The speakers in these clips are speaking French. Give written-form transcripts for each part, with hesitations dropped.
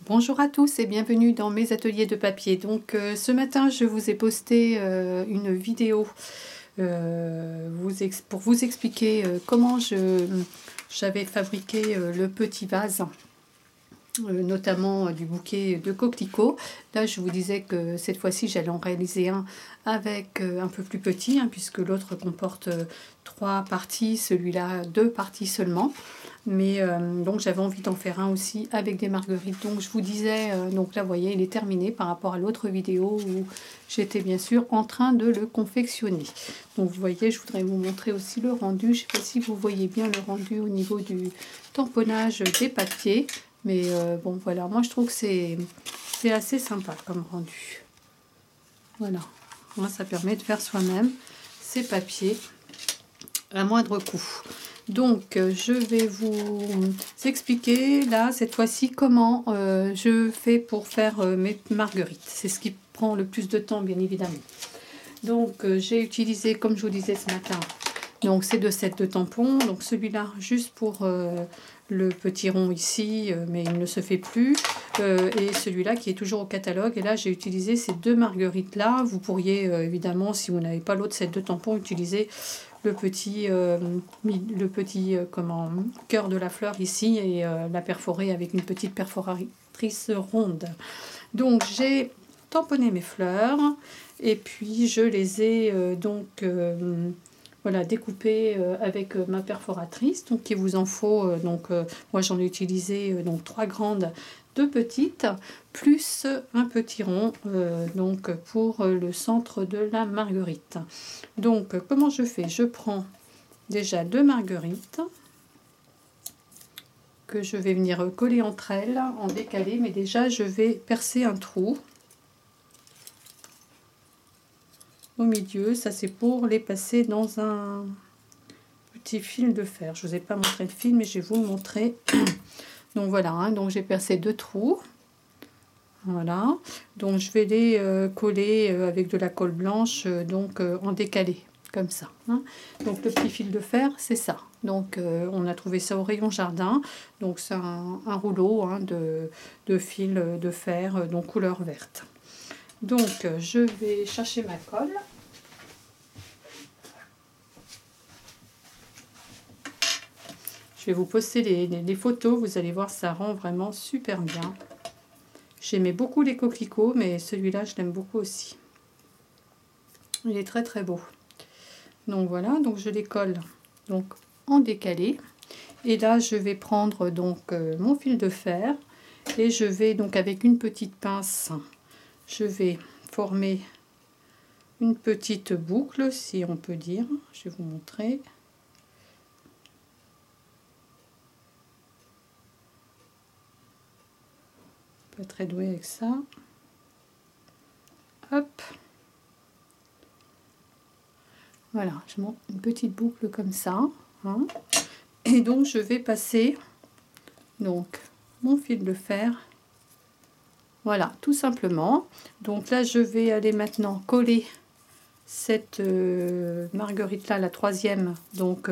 Bonjour à tous et bienvenue dans mes ateliers de papier. Donc ce matin je vous ai posté une vidéo pour vous expliquer comment j'avais fabriqué le petit vase, notamment du bouquet de coquelicots. Là je vous disais que cette fois-ci j'allais en réaliser un avec un peu plus petit, puisque l'autre comporte 3 parties, celui-là 2 parties seulement. Mais donc j'avais envie d'en faire un aussi avec des marguerites. Donc je vous disais, donc là vous voyez il est terminé par rapport à l'autre vidéo où j'étais bien sûr en train de le confectionner. Donc vous voyez, je voudrais vous montrer aussi le rendu. Je ne sais pas si vous voyez bien le rendu au niveau du tamponnage des papiers. Mais bon voilà, moi je trouve que c'est assez sympa comme rendu. Voilà, moi ça permet de faire soi-même ces papiers à moindre coût. Donc je vais vous expliquer là cette fois-ci comment je fais pour faire mes marguerites. C'est ce qui prend le plus de temps bien évidemment. Donc j'ai utilisé, comme je vous disais ce matin, donc ces 2 sets de tampons. Donc celui-là juste pour le petit rond ici, mais il ne se fait plus. Et celui-là qui est toujours au catalogue. Et là j'ai utilisé ces 2 marguerites là. Vous pourriez évidemment, si vous n'avez pas l'autre set de tampons, utiliser le petit cœur de la fleur ici et la perforer avec une petite perforatrice ronde. Donc j'ai tamponné mes fleurs et puis je les ai voilà, découpées avec ma perforatrice. Donc il vous en faut, moi j'en ai utilisé donc 3 grandes, 2 petites, plus un petit rond donc pour le centre de la marguerite. Donc comment je fais? Je prends déjà 2 marguerites que je vais venir coller entre elles en décalé, mais déjà je vais percer un trou au milieu. Ça c'est pour les passer dans un petit fil de fer. Je vous ai pas montré le fil, mais je vais vous le montrer. Donc voilà, donc j'ai percé 2 trous. Voilà, donc je vais les coller avec de la colle blanche, en décalé, comme ça. Donc le petit fil de fer, c'est ça. Donc on a trouvé ça au rayon jardin. Donc c'est un rouleau de fil de fer, donc couleur verte. Donc je vais chercher ma colle. Je vais vous poster les photos, vous allez voir, ça rend vraiment super bien. J'aimais beaucoup les coquelicots, mais celui-là, je l'aime beaucoup aussi. Il est très très beau. Donc voilà, donc je les colle donc en décalé. Et là, je vais prendre donc mon fil de fer et je vais donc avec une petite pince, je vais former une petite boucle, si on peut dire. Je vais vous montrer. Pas très doué avec ça. Hop. Voilà, je monte une petite boucle comme ça. Et donc je vais passer donc mon fil de fer. Voilà, tout simplement. Donc là, je vais aller maintenant coller cette marguerite là, la 3e, donc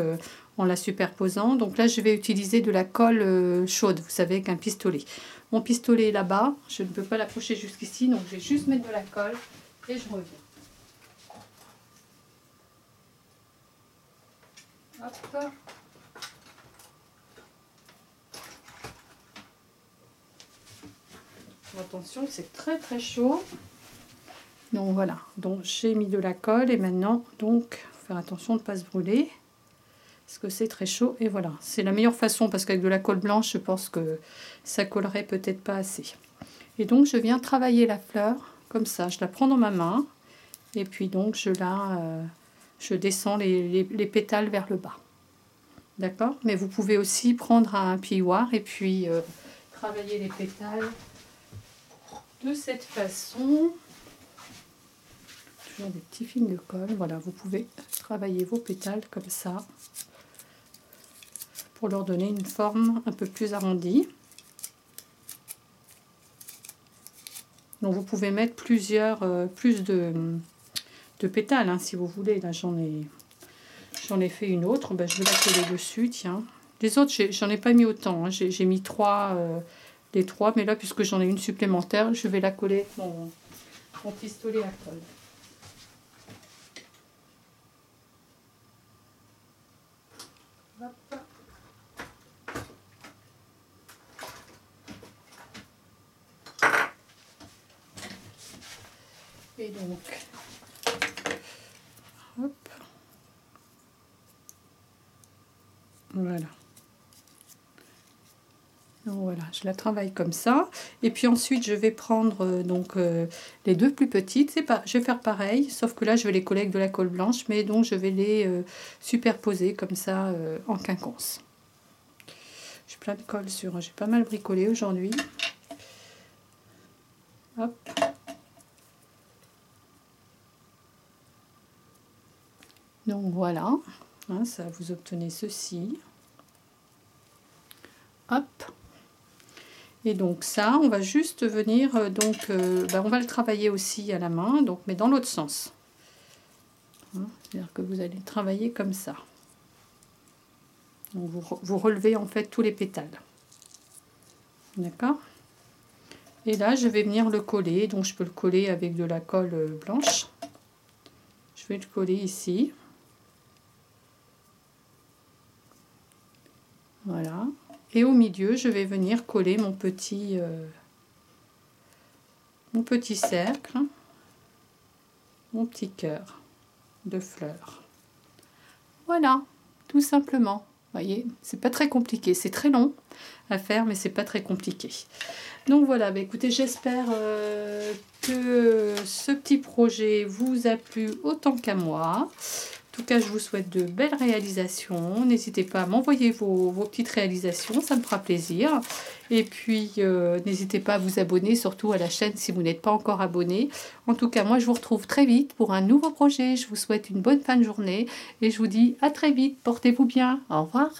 en la superposant. Donc là, je vais utiliser de la colle chaude, vous savez, avec un pistolet. Mon pistolet est là-bas, je ne peux pas l'approcher jusqu'ici, donc je vais juste mettre de la colle et je reviens. Hop. Attention, c'est très très chaud. Donc voilà, donc j'ai mis de la colle et maintenant, donc, faut faire attention de ne pas se brûler parce que c'est très chaud. Et voilà, c'est la meilleure façon parce qu'avec de la colle blanche, je pense que ça collerait peut-être pas assez. Et donc, je viens travailler la fleur comme ça. Je la prends dans ma main et puis donc je descends les pétales vers le bas. D'accord? Mais vous pouvez aussi prendre un plioir et puis travailler les pétales de cette façon. Toujours des petits fils de colle. Voilà, vous pouvez travailler vos pétales comme ça pour leur donner une forme un peu plus arrondie. Donc vous pouvez mettre plus de pétales si vous voulez. Là j'en ai fait une autre. Ben, je vais la coller dessus. Tiens, les autres j'en ai pas mis autant. J'ai mis 3 les 3. Mais là, puisque j'en ai une supplémentaire, je vais la coller avec mon pistolet à colle. Hop. Et donc, hop, voilà. Donc voilà, je la travaille comme ça. Et puis ensuite, je vais prendre les 2 plus petites. Je vais faire pareil, sauf que là, je vais les coller avec de la colle blanche, mais donc je vais les superposer comme ça en quinconce. J'ai plein de colle sur. J'ai pas mal bricolé aujourd'hui. Hop. Donc voilà, hein, ça vous obtenez ceci. Hop. Et donc ça, on va juste venir, on va le travailler aussi à la main, donc, mais dans l'autre sens. Hein, c'est-à-dire que vous allez travailler comme ça. Donc vous relevez en fait tous les pétales. D'accord? Et là, je vais venir le coller, donc je peux le coller avec de la colle blanche. Je vais le coller ici. Voilà. Et au milieu, je vais venir coller mon petit cercle, mon petit cœur de fleurs. Voilà, tout simplement. Vous voyez, c'est pas très compliqué. C'est très long à faire, mais c'est pas très compliqué. Donc voilà, bah écoutez, j'espère que ce petit projet vous a plu autant qu'à moi. En tout cas, je vous souhaite de belles réalisations. N'hésitez pas à m'envoyer vos petites réalisations, ça me fera plaisir. Et puis, n'hésitez pas à vous abonner, surtout à la chaîne si vous n'êtes pas encore abonné. En tout cas, moi, je vous retrouve très vite pour un nouveau projet. Je vous souhaite une bonne fin de journée et je vous dis à très vite. Portez-vous bien. Au revoir.